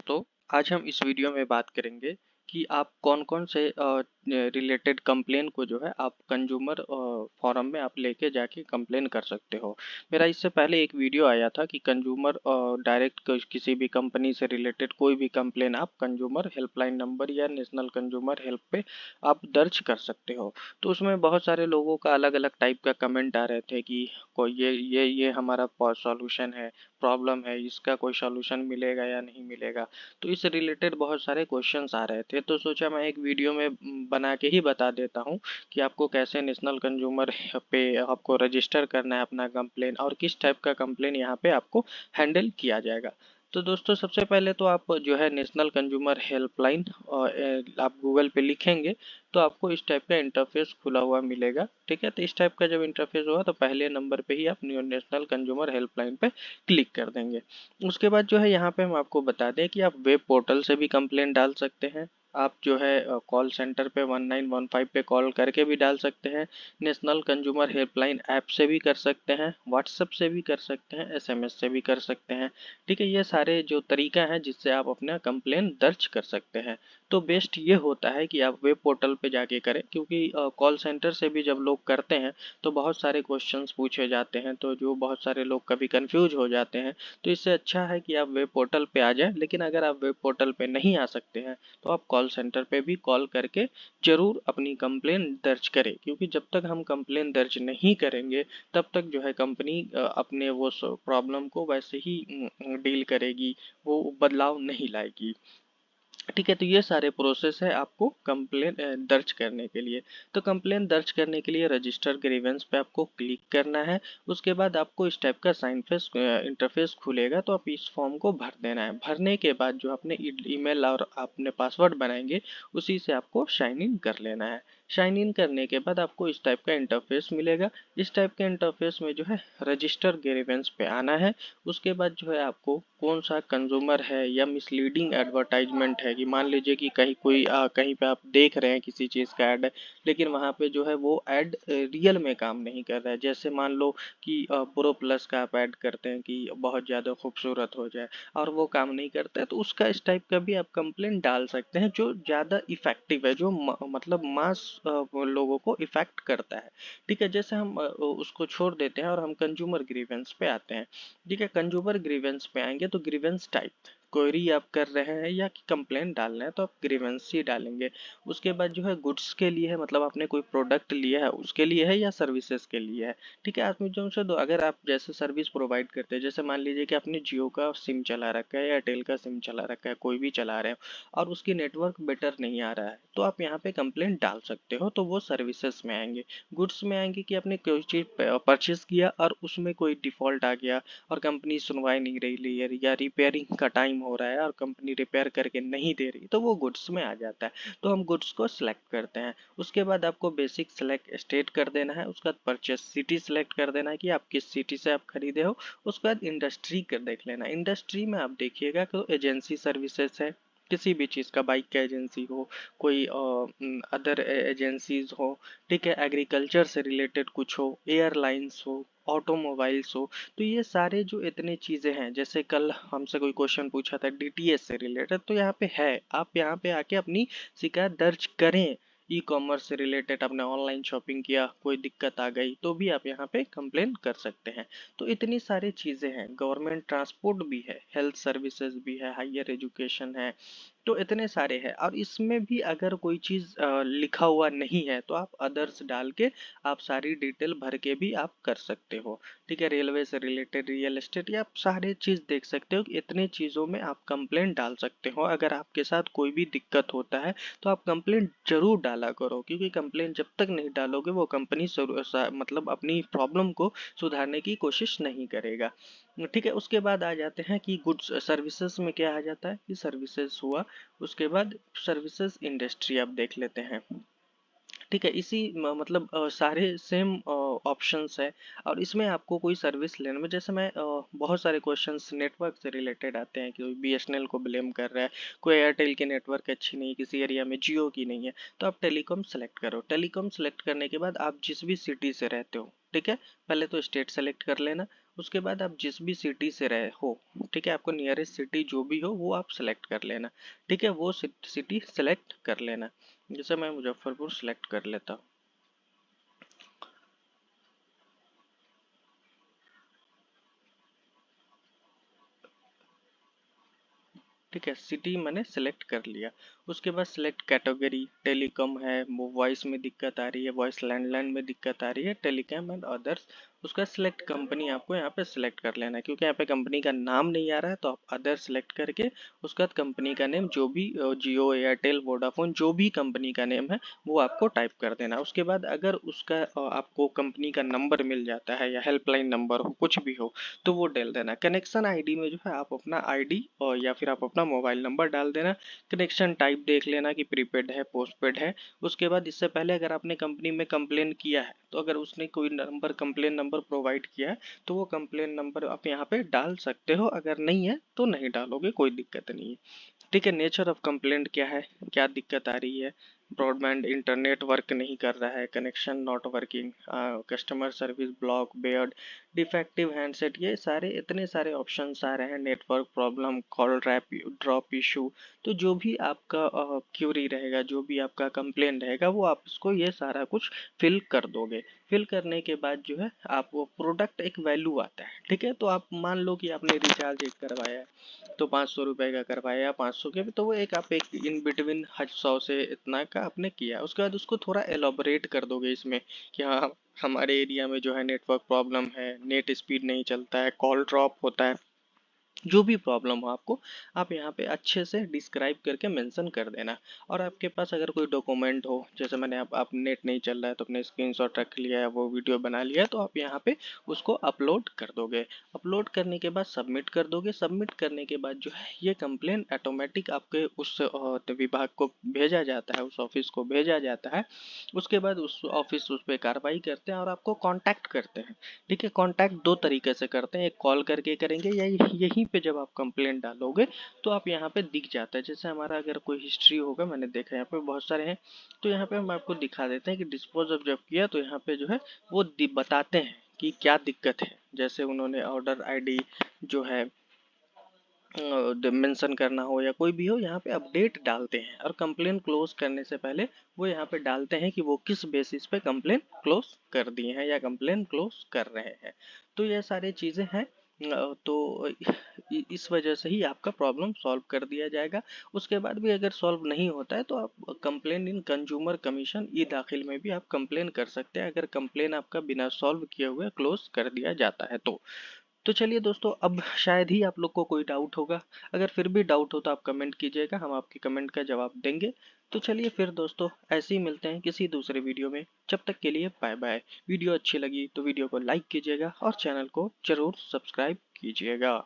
दोस्तों, आज हम इस वीडियो में बात करेंगे कि आप कौन-कौन से रिलेटेड कंप्लेन को जो है आप कंज्यूमर फोरम में आप लेके जाके कंप्लेन कर सकते हो। मेरा इससे पहले एक वीडियो आया था कि कंज्यूमर डायरेक्ट किसी भी कंपनी से रिलेटेड कोई भी कंप्लेन आप कंज्यूमर हेल्पलाइन नंबर या नेशनल कंज्यूमर हेल्प पे आप दर्ज कर सकते हो। तो उसमें बहुत सारे लोगों का अलग-अलग टाइप का कमेंट आ रहे थे कि कोई ये हमारा सॉल्यूशन है, प्रॉब्लम है, इसका कोई सॉल्यूशन मिलेगा या नहीं मिलेगा। तो इससे रिलेटेड बहुत सारे क्वेश्चंस आ रहे थे, तो सोचा मैं एक वीडियो में बना के ही बता देता हूँ कि आपको कैसे नेशनल कंज्यूमर पे आपको रजिस्टर करना है अपना कंप्लेन और किस टाइप का कंप्लेन यहाँ पे आपको हैंडल किया जाएगा। तो दोस्तों सबसे पहले तो आप जो है नेशनल कंज्यूमर हेल्पलाइन आप गूगल पे लिखेंगे तो आपको इस टाइप का इंटरफेस खुला हुआ मिलेगा। ठीक है, तो इस टाइप का जब इंटरफेस होगा तो पहले नंबर पे ही आप नेशनल कंज्यूमर हेल्पलाइन पे क्लिक कर देंगे। उसके बाद जो है यहाँ पे हम आपको बता दें कि आप वेब पोर्टल से भी कंप्लेंट डाल सकते हैं। आप जो है कॉल सेंटर पे 1915 पे कॉल करके भी डाल सकते हैं। नेशनल कंज्यूमर हेल्पलाइन ऐप से भी कर सकते हैं, व्हाट्सएप से भी कर सकते हैं, एसएमएस से भी कर सकते हैं। ठीक है, ये सारे जो तरीका हैं जिससे आप अपना कंप्लेन दर्ज कर सकते हैं। तो बेस्ट ये होता है कि आप वेब पोर्टल पे जाके करें, क्योंकि कॉल सेंटर से भी जब लोग करते हैं तो बहुत सारे क्वेश्चंस पूछे जाते हैं, तो जो बहुत सारे लोग कभी कंफ्यूज हो जाते हैं। तो इससे अच्छा है कि आप वेब पोर्टल पे आ जाएं। लेकिन अगर आप वेब पोर्टल पे नहीं आ सकते हैं तो आप कॉल सेंटर पे भी कॉल करके जरूर अपनी कंप्लेन दर्ज करें, क्योंकि जब तक हम कंप्लेन दर्ज नहीं करेंगे तब तक जो है कंपनी अपने वो प्रॉब्लम को वैसे ही डील करेगी, वो बदलाव नहीं लाएगी। ठीक है, तो ये सारे प्रोसेस है आपको कंप्लेन दर्ज करने के लिए। तो कंप्लेन दर्ज करने के लिए रजिस्टर ग्रीवेंस पे आपको क्लिक करना है। उसके बाद आपको इस टाइप का साइन फेस इंटरफेस खुलेगा, तो आप इस फॉर्म को भर देना है। भरने के बाद जो आपने ईमेल और आपने पासवर्ड बनाएंगे उसी से आपको साइन इन कर लेना है। साइन इन करने के बाद आपको इस टाइप का इंटरफेस मिलेगा। इस टाइप के इंटरफेस में जो है रजिस्टर ग्रीवेंस पे आना है। उसके बाद जो है आपको कौन सा कंज्यूमर है या मिसलीडिंग एडवर्टाइजमेंट है, कि मान लीजिए कि कहीं पे आप देख रहे हैं किसी चीज़ का ऐड, लेकिन वहाँ पे जो है वो ऐड रियल में काम नहीं कर रहा है। जैसे मान लो कि प्रो प्लस का आप ऐड करते हैं कि बहुत ज़्यादा खूबसूरत हो जाए और वो काम नहीं करता है, तो उसका इस टाइप का भी आप कंप्लेंट डाल सकते हैं जो ज़्यादा इफेक्टिव है, जो मतलब मास लोगों को इफेक्ट करता है। ठीक है, जैसे हम उसको छोड़ देते हैं और हम कंज्यूमर ग्रीवेंस पे आते हैं। ठीक है, कंज्यूमर ग्रीवेंस पे आएंगे तो ग्रीवेंस टाइप क्वेरी आप कर रहे हैं या कि कंप्लेंट डालना है तो आप ग्रीवेंस ही डालेंगे। उसके बाद जो है गुड्स के लिए है, मतलब आपने कोई प्रोडक्ट लिया है उसके लिए है या सर्विसेज के लिए है। ठीक है, आप मुझे उनसे दो, अगर आप जैसे सर्विस प्रोवाइड करते हैं, जैसे मान लीजिए कि आपने जियो का सिम चला रखा है या एयरटेल का सिम चला रखा है, कोई भी चला रहे हो और उसकी नेटवर्क बेटर नहीं आ रहा है, तो आप यहाँ पे कंप्लेंट डाल सकते हो, तो वो सर्विसेज में आएंगे। गुड्स में आएंगे कि आपने कोई चीज़ परचेज किया और उसमें कोई डिफॉल्ट आ गया और कंपनी सुनवाई नहीं रही है या रिपेयरिंग का टाइम हो रहा है और कंपनी रिपेयर करके नहीं दे रही, तो वो गुड्स में आ जाता है। तो हम गुड्स को सिलेक्ट करते हैं। उसके बाद आपको बेसिक सेलेक्ट स्टेट कर देना है। उसके बाद परचेस सिटी सेलेक्ट कर देना है कि आप किस सिटी से आप खरीदे हो। उसके बाद इंडस्ट्री कर देख लेना। इंडस्ट्री में आप देखिएगा कि एजेंसी सर्विसेज है, किसी भी चीज़ का, बाइक का एजेंसी हो, कोई अदर एजेंसीज हो। ठीक है, एग्रीकल्चर से रिलेटेड कुछ हो, एयरलाइंस हो, ऑटोमोबाइल्स हो। तो ये सारे जो इतने चीज़ें हैं, जैसे कल हमसे कोई क्वेश्चन पूछा था डीटीएस से रिलेटेड, तो यहाँ पे है, आप यहाँ पे आके अपनी शिकायत दर्ज करें। ई कॉमर्स से रिलेटेड आपने ऑनलाइन शॉपिंग किया, कोई दिक्कत आ गई, तो भी आप यहाँ पे कंप्लेन कर सकते हैं। तो इतनी सारी चीज़ें हैं, गवर्नमेंट ट्रांसपोर्ट भी है, हेल्थ सर्विसेज भी है, हायर एजुकेशन है, तो इतने सारे हैं। और इसमें भी अगर कोई चीज़ लिखा हुआ नहीं है तो आप अदर्स डाल के आप सारी डिटेल भर के भी आप कर सकते हो। ठीक है, रेलवे से रिलेटेड, रियल एस्टेट, या आप सारे चीज़ देख सकते हो कि इतने चीज़ों में आप कंप्लेंट डाल सकते हो। अगर आपके साथ कोई भी दिक्कत होता है तो आप कंप्लेंट जरूर डाला करो, क्योंकि कंप्लेंट जब तक नहीं डालोगे वो कंपनी मतलब अपनी प्रॉब्लम को सुधारने की कोशिश नहीं करेगा। ठीक है, उसके बाद आ जाते हैं कि गुड्स सर्विसेज में क्या आ जाता है कि सर्विसेज हुआ। उसके बाद सर्विसेज इंडस्ट्री आप देख लेते हैं। ठीक है, इसी मतलब सारे सेम ऑप्शंस है। और इसमें आपको कोई सर्विस लेने में, जैसे मैं बहुत सारे क्वेश्चंस नेटवर्क से रिलेटेड आते हैं कि कोई बीएसएनएल को ब्लेम कर रहा है, कोई एयरटेल की नेटवर्क अच्छी नहीं है, किसी एरिया में जियो की नहीं है, तो आप टेलीकॉम सेलेक्ट करो। टेलीकॉम सेलेक्ट करने के बाद आप जिस भी सिटी से रहते हो, ठीक है, पहले तो स्टेट सेलेक्ट कर लेना। उसके बाद आप जिस भी सिटी से रहे हो, ठीक है, आपको नियरेस्ट सिटी जो भी हो वो आप सेलेक्ट कर लेना। ठीक है, वो सिटी सेलेक्ट कर लेना। जैसे मैं मुजफ्फरपुर सेलेक्ट कर लेता हूँ। ठीक है, सिटी मैंने सेलेक्ट कर लिया। उसके बाद सिलेक्ट कैटेगरी, टेलीकॉम है, वॉइस में दिक्कत आ रही है, वॉइस लैंडलाइन में दिक्कत आ रही है, टेलीकॉम एंड अदर्स। उसका सिलेक्ट कंपनी आपको यहाँ पे सिलेक्ट कर लेना है, क्योंकि यहाँ पे कंपनी का नाम नहीं आ रहा है, तो आप अदर सिलेक्ट करके उसके बाद कंपनी का नेम जो भी जियो, एयरटेल, वोडाफोन जो भी कंपनी का नेम है वो आपको टाइप कर देना। उसके बाद अगर उसका आपको कंपनी का नंबर मिल जाता है या हेल्पलाइन नंबर हो, कुछ भी हो, तो वो डाल देना। कनेक्शन आईडी में जो है आप अपना आईडी और या फिर आप अपना मोबाइल नंबर डाल देना। कनेक्शन टाइप देख लेना कि प्रीपेड है, पोस्टपेड है। उसके बाद इससे पहले अगर आपने कंपनी में कंप्लेन किया है, तो अगर उसने कोई नंबर, कंप्लेन नंबर प्रोवाइड किया है, तो वो कंप्लेन नंबर आप यहाँ पे डाल सकते हो। अगर नहीं है तो नहीं डालोगे, कोई दिक्कत नहीं है। ठीक है, नेचर ऑफ कंप्लेंट क्या है, क्या दिक्कत आ रही है। ब्रॉडबैंड इंटरनेट वर्क नहीं कर रहा है, connection not working, customer service block, Baird, defective handset, ये सारे इतने सारे ऑप्शंस आ रहे हैं। Network problem, call drop issue. तो जो भी आपका क्यूरी रहेगा, जो भी आपका कंप्लेन रहेगा, वो आप इसको ये सारा कुछ फिल कर दोगे। फिल करने के बाद जो है आप वो प्रोडक्ट एक वैल्यू आता है। ठीक है, तो आप मान लो कि आपने रिचार्ज एक करवाया है, तो 500 रुपए का करवाया या 500 के, तो वो एक आप एक इन बिटवीन 100 से इतना का आपने किया। उसके बाद उसको थोड़ा एलोबरेट कर दोगे इसमें कि हाँ, हमारे एरिया में जो है नेटवर्क प्रॉब्लम है, नेट स्पीड नहीं चलता है, कॉल ड्रॉप होता है। जो भी प्रॉब्लम हो आपको, आप यहाँ पे अच्छे से डिस्क्राइब करके मेंशन कर देना। और आपके पास अगर कोई डॉक्यूमेंट हो, जैसे मैंने आप नेट नहीं चल रहा है तो अपने स्क्रीनशॉट रख लिया है, वो वीडियो बना लिया है, तो आप यहाँ पे उसको अपलोड कर दोगे। अपलोड करने के बाद सबमिट कर दोगे। सबमिट करने के बाद जो है ये कंप्लेन ऑटोमेटिक आपके उस विभाग को भेजा जाता है, उस ऑफिस को भेजा जाता है। उसके बाद उस ऑफिस उस पर कार्रवाई करते हैं और आपको कॉन्टैक्ट करते हैं। ठीक है, कॉन्टैक्ट दो तरीके से करते हैं, एक कॉल करके करेंगे या यहीं पे जब आप कंप्लेंट डालोगे तो आप यहाँ पे दिख जाता है। जैसे हमारा अगर कोई हिस्ट्री होगा, मैंने देखा यहाँ पे बहुत सारे हैं, तो यहाँ पे हम आपको दिखा देते हैं कि डिस्पोज ऑफ जब किया, तो यहाँ पे जो है वो बताते हैं कि क्या दिक्कत है। जैसे उन्होंने ऑर्डर आईडी जो है मेंशन करना हो या कोई भी हो, यहाँ पे अपडेट डालते हैं। और कंप्लेन क्लोज करने से पहले वो यहाँ पे डालते हैं कि वो किस बेसिस पे कंप्लेन क्लोज कर दिए हैं या कंप्लेन क्लोज कर रहे हैं। तो ये सारी चीज़ें हैं। तो इस वजह से ही आपका प्रॉब्लम सॉल्व कर दिया जाएगा। उसके बाद भी अगर सॉल्व नहीं होता है तो आप कंप्लेन इन कंज्यूमर कमीशन ई दाखिल में भी आप कंप्लेन कर सकते हैं, अगर कंप्लेन आपका बिना सॉल्व किए हुए क्लोज कर दिया जाता है तो चलिए दोस्तों, अब शायद ही आप लोग को कोई डाउट होगा। अगर फिर भी डाउट हो तो आप कमेंट कीजिएगा, हम आपके कमेंट का जवाब देंगे। तो चलिए फिर दोस्तों, ऐसे ही मिलते हैं किसी दूसरे वीडियो में। जब तक के लिए बाय बाय। वीडियो अच्छी लगी तो वीडियो को लाइक कीजिएगा और चैनल को जरूर सब्सक्राइब कीजिएगा।